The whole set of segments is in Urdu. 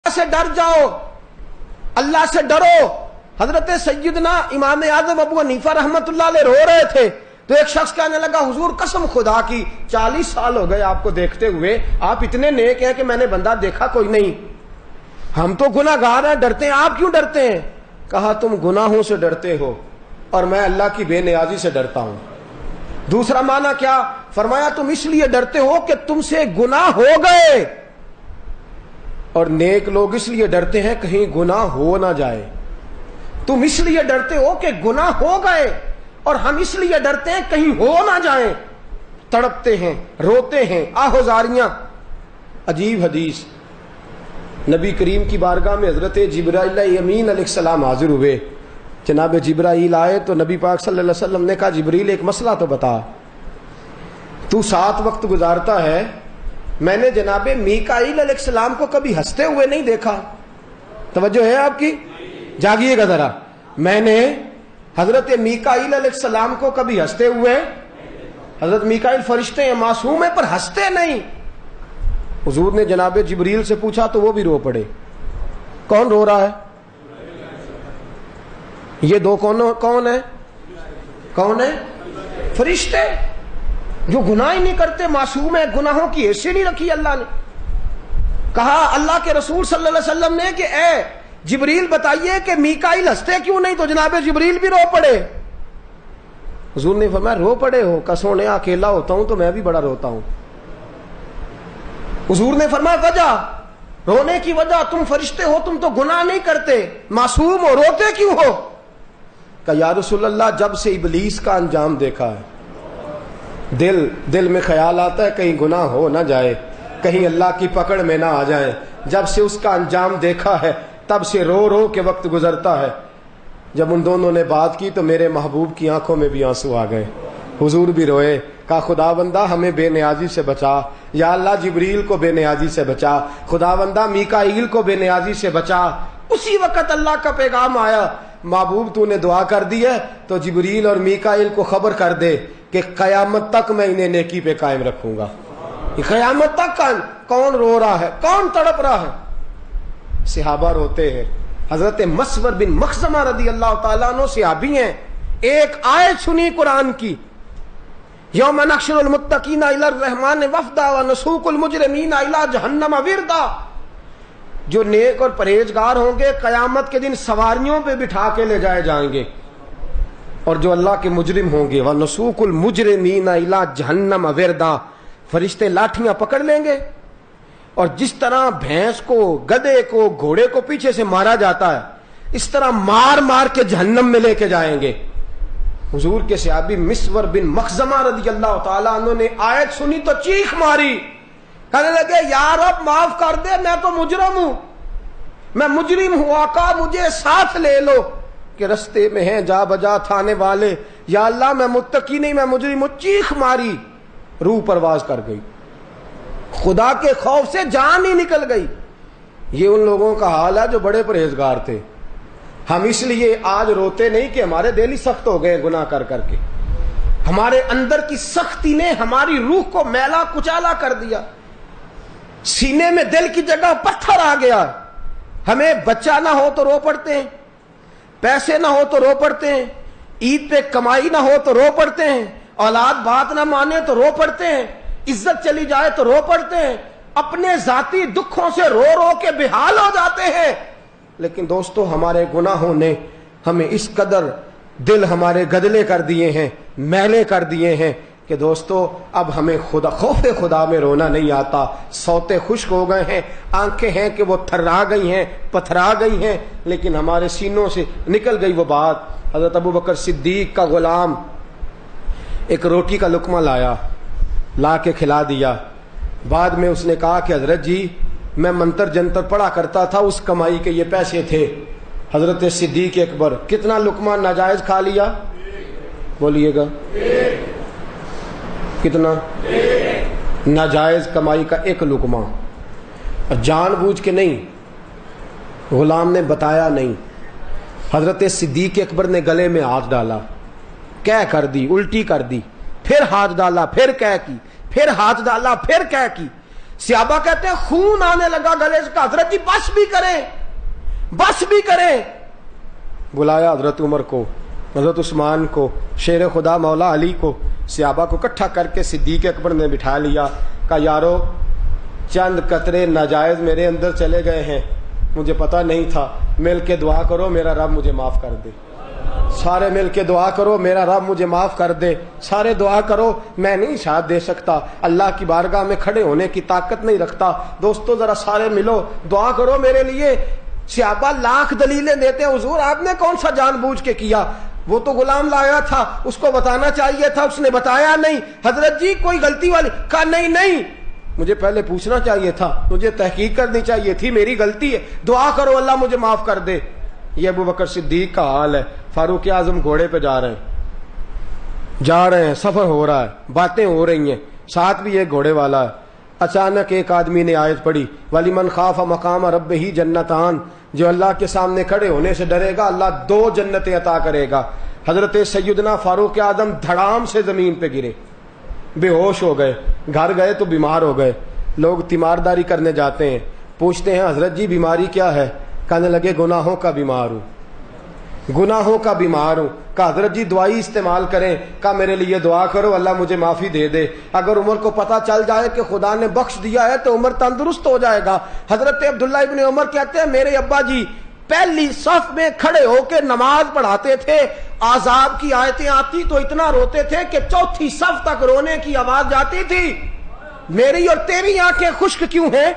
سے ڈر جاؤ، اللہ سے ڈرو۔ حضرت سیدنا امام اعظم ابو حنیفہ رحمت اللہ علیہ رو رہے تھے تو ایک شخص کہنے لگا حضور قسم خدا کی 40 سال ہو گئے آپ کو دیکھتے ہوئے، آپ اتنے نیک ہیں کہ میں نے بندہ دیکھا کوئی نہیں، ہم تو گناہ گار ہیں، ڈرتے ہیں، آپ کیوں ڈرتے ہیں؟ کہا تم گناہوں سے ڈرتے ہو اور میں اللہ کی بے نیازی سے ڈرتا ہوں۔ دوسرا معنی کیا؟ فرمایا تم اس لیے ڈرتے ہو کہ تم سے گناہ ہو گئے، اور نیک لوگ اس لیے ڈرتے ہیں کہیں گناہ ہو نہ جائے۔ تم اس لیے ڈرتے ہو کہ گناہ ہو گئے، اور ہم اس لیے ڈرتے ہیں کہیں ہو نہ جائیں، تڑپتے ہیں، روتے ہیں، آہوزاریاں۔ عجیب حدیث، نبی کریم کی بارگاہ میں حضرت جبرائیل امین علیہ السلام حاضر ہوئے۔ جناب جبرائیل آئے تو نبی پاک صلی اللہ علیہ وسلم نے کہا جبریل ایک مسئلہ تو بتا، تو 7 وقت گزارتا ہے، میں نے جناب میکائیل علیہ السلام کو کبھی ہنستے ہوئے نہیں دیکھا۔ توجہ ہے آپ کی؟ جاگیے گا ذرا، میں نے حضرت میکائیل علیہ السلام کو کبھی ہنستے ہوئے، حضرت میکائیل فرشتے ہیں، معصوم ہیں، پر ہنستے نہیں۔ حضور نے جناب جبریل سے پوچھا تو وہ بھی رو پڑے۔ کون رو رہا ہے؟ یہ دو کون ہے؟ کون ہے؟ فرشتے جو گناہ ہی نہیں کرتے، معصوم ہے، گناہوں کی حیثیت نہیں رکھی اللہ نے۔ کہا اللہ کے رسول صلی اللہ علیہ وسلم نے کہ اے جبریل بتائیے کہ میکائیل ہنستے کیوں نہیں؟ تو جناب جبریل بھی رو پڑے۔ حضور نے فرمایا رو پڑے ہو؟ قسم نے اکیلا ہوتا ہوں تو میں بھی بڑا روتا ہوں۔ حضور نے فرمایا وجہ، رونے کی وجہ، تم فرشتے ہو، تم تو گناہ نہیں کرتے، معصوم ہو، روتے کیوں ہو؟ کہ یا رسول اللہ جب سے ابلیس کا انجام دیکھا ہے، دل میں خیال آتا ہے کہیں گناہ ہو نہ جائے، کہیں اللہ کی پکڑ میں نہ آ جائیں، جب سے اس کا انجام دیکھا ہے تب سے رو رو کے وقت گزرتا ہے۔ جب ان دونوں نے بات کی تو میرے محبوب کی آنکھوں میں بھی آنسو آ گئے، حضور بھی روئے۔ کہا خدا بندہ ہمیں بے نیازی سے بچا، یا اللہ جبریل کو بے نیازی سے بچا، خدا بندہ میکائیل کو بے نیازی سے بچا۔ اسی وقت اللہ کا پیغام آیا، محبوب تو نے دعا کر دی ہے تو جبریل اور میکائیل کو خبر کر دے کہ قیامت تک میں انہیں نیکی پہ قائم رکھوں گا۔ قیامت تک کون رو رہا ہے؟ کون تڑپ رہا ہے؟ صحابہ روتے ہیں۔ حضرت مسور بن مخزمہ رضی اللہ تعالیٰ عنہ صحابی ہیں، ایک آیت سنی قرآن کی، یوم نحشر المتقین الی الرحمن وفدا ونسوق المجرمین الی جہنم وردا۔ جو نیک اور پرہیزگار ہوں گے قیامت کے دن سواریوں پہ بٹھا کے لے جائے جائیں گے، اور جو اللہ کے مجرم ہوں گے ونسوق المجرمین الی جہنم وردا، فرشتے لاٹھیاں پکڑ لیں گے، اور جس طرح بھینس کو، گدھے کو، گھوڑے کو پیچھے سے مارا جاتا ہے اس طرح مار مار کے جہنم میں لے کے جائیں گے۔ حضور کے صحابی مسور بن مخزمہ رضی اللہ تعالیٰ عنہ نے آیت سنی تو چیخ ماری، کہنے لگے یا رب معاف کر دے، میں تو مجرم ہوں، میں مجرم ہوں، آقا مجھے ساتھ لے لو، کہ رستے میں ہیں جا بجا تھانے والے، یا اللہ میں متقی نہیں، میں مجرم ہوں۔ چیخ ماری، روح پرواز کر گئی، خدا کے خوف سے جان ہی نکل گئی۔ یہ ان لوگوں کا حال ہے جو بڑے پرہیزگار تھے۔ ہم اس لیے آج روتے نہیں کہ ہمارے دل ہی سخت ہو گئے گناہ کر کر کے، ہمارے اندر کی سختی نے ہماری روح کو میلا کچالا کر دیا، سینے میں دل کی جگہ پتھر آ گیا۔ ہمیں بچہ نہ ہو تو رو پڑتے ہیں، پیسے نہ ہو تو رو پڑتے ہیں، عید پہ کمائی نہ ہو تو رو پڑتے ہیں، اولاد بات نہ مانے تو رو پڑتے ہیں، عزت چلی جائے تو رو پڑتے ہیں، اپنے ذاتی دکھوں سے رو رو کے بحال ہو جاتے ہیں۔ لیکن دوستو ہمارے گناہوں نے ہمیں اس قدر دل ہمارے گدلے کر دیے ہیں، میلے کر دیے ہیں کہ دوستو اب ہمیں خدا خوف خدا میں رونا نہیں آتا۔ سوتے خشک ہو گئے ہیں، آنکھیں ہیں کہ وہ تھرا گئی ہیں، پتھرا گئی ہیں، لیکن ہمارے سینوں سے نکل گئی وہ بات۔ حضرت ابو بکر صدیق کا غلام ایک روٹی کا لقمہ لا کے کھلا دیا۔ بعد میں اس نے کہا کہ حضرت جی میں منتر جنتر پڑھا کرتا تھا، اس کمائی کے یہ پیسے تھے۔ حضرت صدیق اکبر کتنا لقمہ ناجائز کھا لیا؟ بولیے گا کتنا؟ ناجائز کمائی کا ایک لقمہ، اور جان بوجھ کے نہیں، غلام نے بتایا نہیں۔ حضرت صدیق اکبر نے گلے میں ہاتھ ڈالا، کہہ کر دی، الٹی کر دی، پھر ہاتھ ڈالا، پھر کہہ کی، پھر ہاتھ ڈالا، پھر کہہ کی۔ صحابہ کہتے ہیں خون آنے لگا گلے سے، حضرت جی بس بھی کریں، بس بھی کریں. بلایا حضرت عمر کو، حضرت عثمان کو، شیر خدا مولا علی کو، صحابہ کو اکٹھا کر کے صدیق اکبر نے بٹھا لیا. کہا یارو چند قطرے ناجائز میرے اندر چلے گئے ہیں، مجھے پتا نہیں تھا، مل کے دعا کرو میرا رب مجھے معاف کر دے. سارے مل کے دعا کرو میرا رب مجھے معاف کر دے. سارے دعا کرو. میں نہیں ساتھ دے سکتا، اللہ کی بارگاہ میں کھڑے ہونے کی طاقت نہیں رکھتا. دوستو ذرا سارے ملو، دعا کرو میرے لیے. صحابہ لاکھ دلیلیں دیتے ہیں، حضور آپ نے کون سا جان بوجھ کے کیا، وہ تو غلام لایا تھا، اس کو بتانا چاہیے تھا، اس نے بتایا نہیں. حضرت جی کوئی غلطی والی؟ کہا نہیں، مجھے پہلے پوچھنا چاہیے تھا، مجھے تحقیق کرنی چاہیے تھی، میری غلطی ہے، دعا کرو اللہ مجھے معاف کر دے. یہ ابو بکر صدیق کا حال ہے. فاروق اعظم گھوڑے پہ جا رہے ہیں، سفر ہو رہا ہے، باتیں ہو رہی ہیں، ساتھ بھی ایک گھوڑے والا ہے. اچانک ایک آدمی نے آیت پڑھی وَلِمَنْ خَافَ مَقَامَ رَبِّهِ جَنَّتَانِ، جو اللہ کے سامنے کھڑے ہونے سے ڈرے گا اللہ 2 جنتیں عطا کرے گا. حضرت سیدنا فاروق اعظم دھڑام سے زمین پہ گرے، بے ہوش ہو گئے. گھر گئے تو بیمار ہو گئے. لوگ تیمارداری کرنے جاتے ہیں، پوچھتے ہیں حضرت جی بیماری کیا ہے؟ کہنے لگے گناہوں کا بیمار ہوں، گناہوں کا بیمار ہوں. کہا حضرت جی دعائی استعمال کریں. کہا میرے لیے دعا کرو اللہ مجھے معافی دے دے. اگر عمر کو پتا چل جائے کہ خدا نے بخش دیا ہے تو عمر تندرست ہو جائے گا. حضرت عبداللہ ابن عمر کہتے ہیں میرے ابا جی پہلی صف میں کھڑے ہو کے نماز پڑھاتے تھے، عذاب کی آیتیں آتی تو اتنا روتے تھے کہ 4تھی صف تک رونے کی آواز جاتی تھی. میری اور تیری آنکھیں خشک کیوں ہیں؟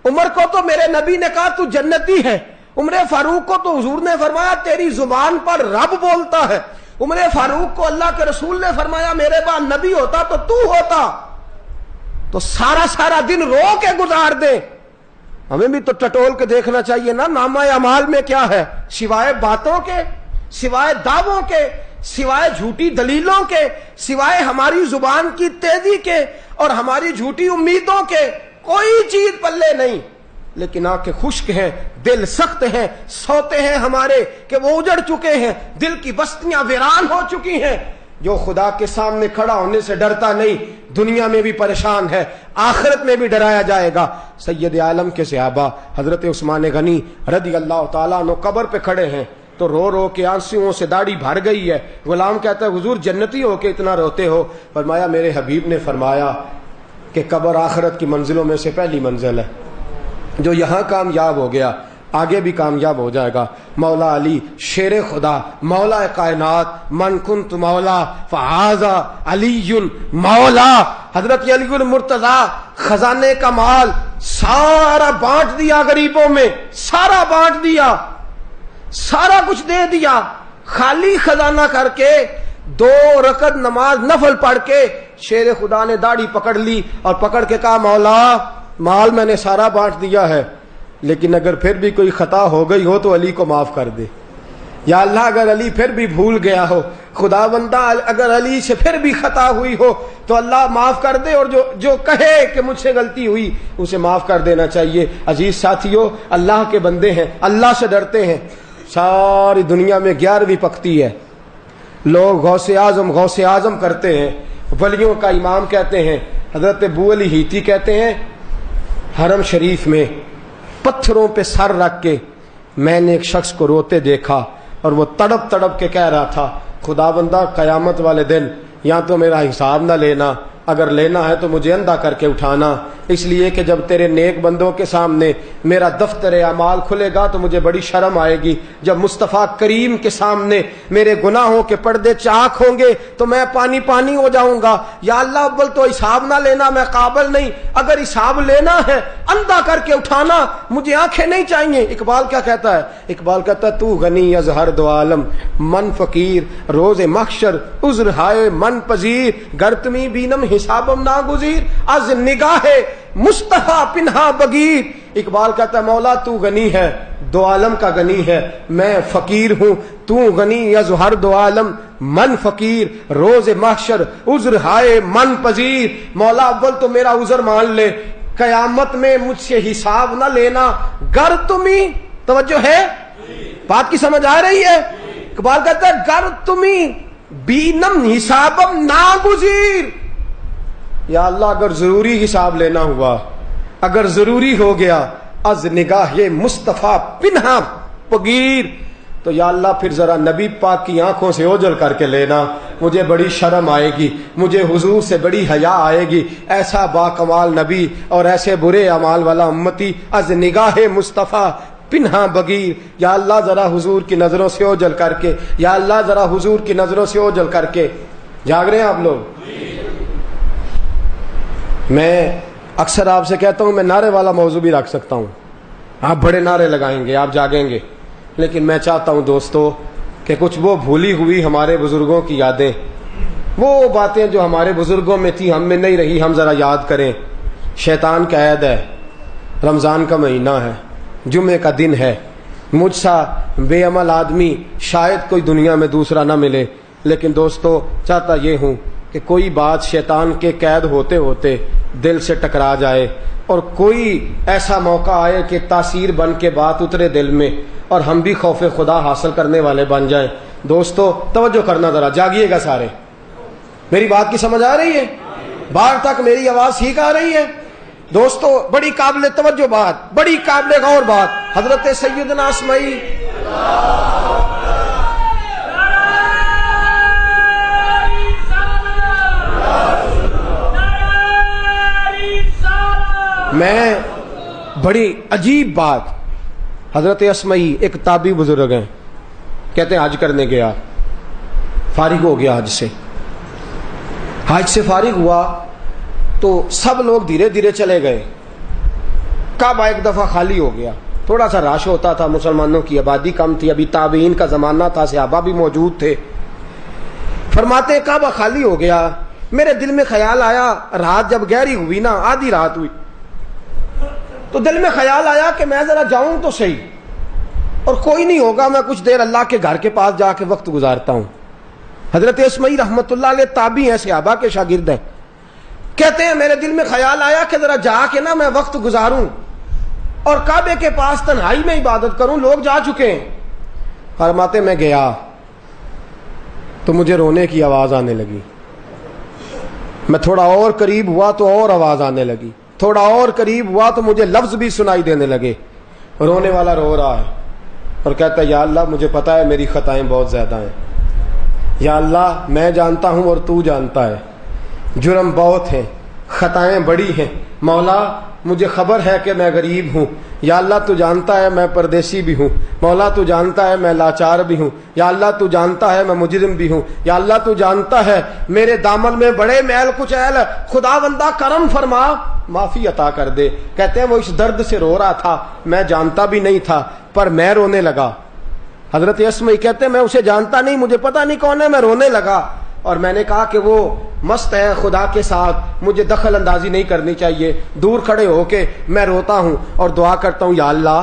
عمر کو تو میرے نبی نے کہا تو جنتی ہے، عمر فاروق کو تو حضور نے فرمایا تیری زبان پر رب بولتا ہے. عمر فاروق کو اللہ کے رسول نے فرمایا میرے بعد نبی ہوتا تو ہوتا. تو سارا دن رو کے گزار دیں. ہمیں بھی تو ٹٹول کے دیکھنا چاہیے نا نامہ اعمال میں کیا ہے، سوائے باتوں کے، سوائے دعووں کے، سوائے جھوٹی دلیلوں کے، سوائے ہماری زبان کی تیزی کے اور ہماری جھوٹی امیدوں کے کوئی چیز پلے نہیں. لیکن آنکھیں خشک ہیں، دل سخت ہیں، سوتے ہیں ہمارے کہ وہ اجڑ چکے ہیں، دل کی بستیاں ویران ہو چکی ہیں. جو خدا کے سامنے کھڑا ہونے سے ڈرتا نہیں دنیا میں بھی پریشان ہے، آخرت میں بھی ڈرایا جائے گا. سید عالم کے صحابہ حضرت عثمان غنی رضی اللہ تعالیٰ عنہ قبر پہ کھڑے ہیں تو رو رو کے آنسوؤں سے داڑھی بھر گئی ہے. غلام کہتا ہے حضور جنتی ہو کے اتنا روتے ہو؟ فرمایا میرے حبیب نے فرمایا کہ قبر آخرت کی منزلوں میں سے پہلی منزل ہے، جو یہاں کامیاب ہو گیا آگے بھی کامیاب ہو جائے گا. مولا علی شیر خدا مولا کائنات، من کنت مولا فہذا علی مولا. حضرت علی المرتضیٰ خزانے کا مال سارا بانٹ دیا غریبوں میں، سارا بانٹ دیا، سارا کچھ دے دیا، خالی خزانہ کر کے 2 رکعت نماز نفل پڑھ کے شیر خدا نے داڑھی پکڑ لی اور پکڑ کے کہا مولا مال میں نے سارا بانٹ دیا ہے، لیکن اگر پھر بھی کوئی خطا ہو گئی ہو تو علی کو معاف کر دے. یا اللہ اگر علی پھر بھی بھول گیا ہو، خدا بندہ اگر علی سے پھر بھی خطا ہوئی ہو تو اللہ معاف کر دے، اور جو کہے کہ مجھ سے غلطی ہوئی اسے معاف کر دینا چاہیے. عزیز ساتھیو اللہ کے بندے ہیں، اللہ سے ڈرتے ہیں. ساری دنیا میں 11ویں پکتی ہے، لوگ غوث اعظم کرتے ہیں، ولیوں کا امام کہتے ہیں. حضرت ابو علی ہیتی کہتے ہیں حرم شریف میں پتھروں پہ سر رکھ کے میں نے ایک شخص کو روتے دیکھا اور وہ تڑپ تڑپ کے کہہ رہا تھا خدا بندہ قیامت والے دن یا تو میرا حساب نہ لینا، اگر لینا ہے تو مجھے اندھا کر کے اٹھانا، اس لیے کہ جب تیرے نیک بندوں کے سامنے میرا دفتر اعمال کھلے گا تو مجھے بڑی شرم آئے گی. جب مصطفیٰ کریم کے سامنے میرے گناہوں کے پردے چاک ہوں گے تو میں پانی پانی ہو جاؤں گا. یا اللہ اول تو حساب نہ لینا، میں قابل نہیں، اگر حساب لینا ہے اندھا کر کے اٹھانا، مجھے آنکھیں نہیں چاہیے. اقبال کیا کہتا ہے؟ اقبال کہتا ہے تو غنی از ہر دو عالم من فقیر روز محشر عذر ہائے من پذیر گر تمی بینم حسابم ناگزیر از نگاہ مصطفیٰ پنہا بگیر. اقبال کہتا ہے مولا تو غنی ہے، دو عالم کا غنی ہے، میں فقیر ہوں، تو غنی از ہر دو عالم من فقیر روز محشر عذر ہائے من پذیر. مولا اول تو میرا عذر مان لے، قیامت میں مجھ سے حساب نہ لینا گر تمہیں. توجہ ہے بات کی سمجھ آ رہی ہے؟ اقبال کہتا ہے گر تمہیں بینم حسابم ناگزیر. یا اللہ اگر ضروری حساب لینا ہوا اگر ضروری ہو گیا از نگاہ مصطفیٰ پنہا بغیر، تو یا اللہ پھر ذرا نبی پاک کی آنکھوں سے اوجھل کر کے لینا، مجھے بڑی شرم آئے گی، مجھے حضور سے بڑی حیا آئے گی، ایسا با کمال نبی اور ایسے برے اعمال والا امتی از نگاہ مصطفیٰ پنہا بغیر، یا اللہ ذرا حضور کی نظروں سے اوجھل کر کے، یا اللہ ذرا حضور کی نظروں سے اوجھل کر کے۔ جاگ رہے ہیں آپ لوگ؟ میں اکثر آپ سے کہتا ہوں میں نعرے والا موضوع بھی رکھ سکتا ہوں، آپ بڑے نعرے لگائیں گے، آپ جاگیں گے، لیکن میں چاہتا ہوں دوستو کہ کچھ وہ بھولی ہوئی ہمارے بزرگوں کی یادیں، وہ باتیں جو ہمارے بزرگوں میں تھی ہم میں نہیں رہی، ہم ذرا یاد کریں۔ شیطان کا عید ہے، رمضان کا مہینہ ہے، جمعے کا دن ہے، مجھ سا بے عمل آدمی شاید کوئی دنیا میں دوسرا نہ ملے، لیکن دوستو چاہتا یہ ہوں کہ کوئی بات شیطان کے قید ہوتے ہوتے دل سے ٹکرا جائے اور کوئی ایسا موقع آئے کہ تاثیر بن کے بات اترے دل میں اور ہم بھی خوف خدا حاصل کرنے والے بن جائیں۔ دوستو توجہ کرنا، ذرا جاگیے گا سارے، میری بات کی سمجھ آ رہی ہے؟ باہر تک میری آواز ٹھیک آ رہی ہے؟ دوستو بڑی قابل توجہ بات، بڑی قابل غور بات، حضرت سیدنا اسماعیل میں بڑی عجیب بات، حضرت اسماعیل ایک تابعی بزرگ ہیں، کہتے ہیں حج کرنے گیا، فارغ ہو گیا حج سے فارغ ہوا تو سب لوگ دھیرے دھیرے چلے گئے، کعبہ ایک دفعہ خالی ہو گیا، تھوڑا سا رش ہوتا تھا، مسلمانوں کی آبادی کم تھی، ابھی تابعین کا زمانہ تھا، صحابہ بھی موجود تھے۔ فرماتے ہیں کعبہ خالی ہو گیا، میرے دل میں خیال آیا، رات جب گہری ہوئی نا، آدھی رات ہوئی، تو دل میں خیال آیا کہ میں ذرا جاؤں تو صحیح، اور کوئی نہیں ہوگا، میں کچھ دیر اللہ کے گھر کے پاس جا کے وقت گزارتا ہوں۔ حضرت اسماعیل رحمت اللہ علیہ تابعی ہیں، صحابہ کے شاگرد ہیں، کہتے ہیں میرے دل میں خیال آیا کہ ذرا جا کے نا میں وقت گزاروں اور کعبے کے پاس تنہائی میں عبادت کروں، لوگ جا چکے ہیں۔ فرماتے میں گیا تو مجھے رونے کی آواز آنے لگی، میں تھوڑا اور قریب ہوا تو اور آواز آنے لگی، تھوڑا اور قریب ہوا تو مجھے لفظ بھی سنائی دینے لگے، رونے والا رو رہا ہے اور کہتا ہے یا اللہ مجھے پتا ہے میری خطائیں بہت زیادہ ہیں، یا اللہ میں جانتا ہوں اور تو جانتا ہے، جرم بہت ہیں، خطائیں بڑی ہیں، مولا مجھے خبر ہے کہ میں غریب ہوں، یا اللہ تو جانتا ہے میں پردیسی بھی ہوں، مولا تو جانتا ہے میں لاچار بھی ہوں، یا اللہ تو جانتا ہے میں مجرم بھی ہوں، یا اللہ تو جانتا ہے میرے دامن میں بڑے میل کچیل ہے، خدا بندہ کرم فرما، معافی عطا کر دے۔ کہتے ہیں وہ اس درد سے رو رہا تھا، میں جانتا بھی نہیں تھا پر میں رونے لگا۔ حضرت اسماعیل کہتے ہیں میں اسے جانتا نہیں، مجھے پتا نہیں کون ہے، میں رونے لگا اور میں نے کہا کہ وہ مست ہے خدا کے ساتھ، مجھے دخل اندازی نہیں کرنی چاہیے، دور کھڑے ہو کے میں روتا ہوں اور دعا کرتا ہوں یا اللہ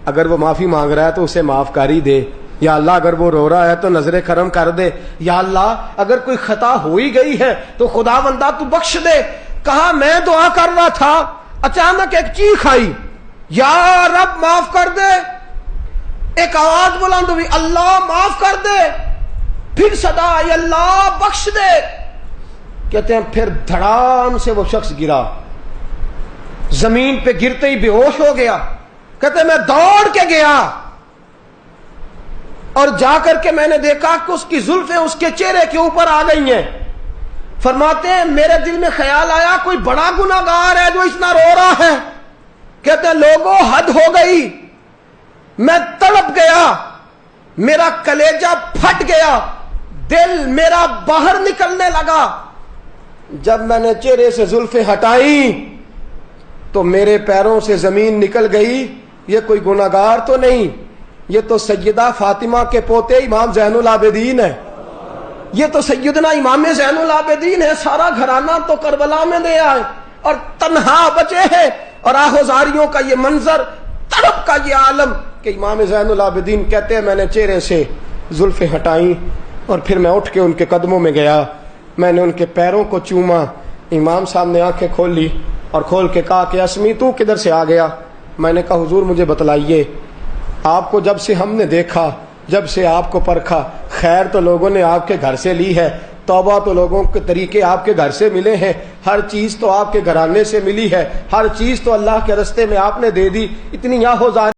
اگر وہ معافی مانگ رہا ہے تو اسے معاف کر ہی دے، یا اللہ اگر وہ رو رہا ہے تو نظر کرم کر دے، یا اللہ اگر کوئی خطا ہو ہی گئی ہے تو خدا بندہ تو بخش دے۔ کہا میں دعا کر رہا تھا، اچانک ایک چیخ آئی، یا رب معاف کر دے، ایک آواز بلند ہوئی، اللہ معاف کر دے، پھر صدا آئی، اللہ بخش دے۔ کہتے ہیں پھر دھڑام سے وہ شخص گرا، زمین پہ گرتے ہی بے ہوش ہو گیا۔ کہتے ہیں میں دوڑ کے گیا اور جا کر کے میں نے دیکھا کہ اس کی زلفیں اس کے چہرے کے اوپر آ گئی ہیں۔ فرماتے ہیں میرے دل میں خیال آیا کوئی بڑا گناہگار ہے جو اتنا رو رہا ہے۔ کہتے ہیں لوگوں حد ہو گئی، میں تڑپ گیا، میرا کلیجہ پھٹ گیا، دل میرا باہر نکلنے لگا۔ جب میں نے چہرے سے زلفیں ہٹائیں تو میرے پیروں سے زمین نکل گئی، یہ کوئی گناہگار تو نہیں، یہ تو سیدہ فاطمہ کے پوتے امام زین العابدین ہے، یہ تو سیدنا امام زین العابدین ہے، سارا گھرانہ تو کربلا میں دے آئے اور تنہا بچے ہیں، اور آہوزاریوں کا یہ منظر، تڑپ کا یہ عالم کہ امام زین العابدین کہتے ہیں میں نے چہرے سے زلفیں ہٹائیں اور پھر میں اٹھ کے ان کے قدموں میں گیا، میں نے ان کے پیروں کو چوما۔ امام صاحب نے آنکھیں کھول لی اور کھول کے کہا کہ اسمی تو کدھر سے آ گیا؟ میں نے کہا حضور مجھے بتلائیے، آپ کو جب سے ہم نے دیکھا، جب سے آپ کو پرکھا، خیر تو لوگوں نے آپ کے گھر سے لی ہے، توبہ تو لوگوں کے طریقے آپ کے گھر سے ملے ہیں، ہر چیز تو آپ کے گھرانے سے ملی ہے، ہر چیز تو اللہ کے رستے میں آپ نے دے دی، اتنی یاہوزاری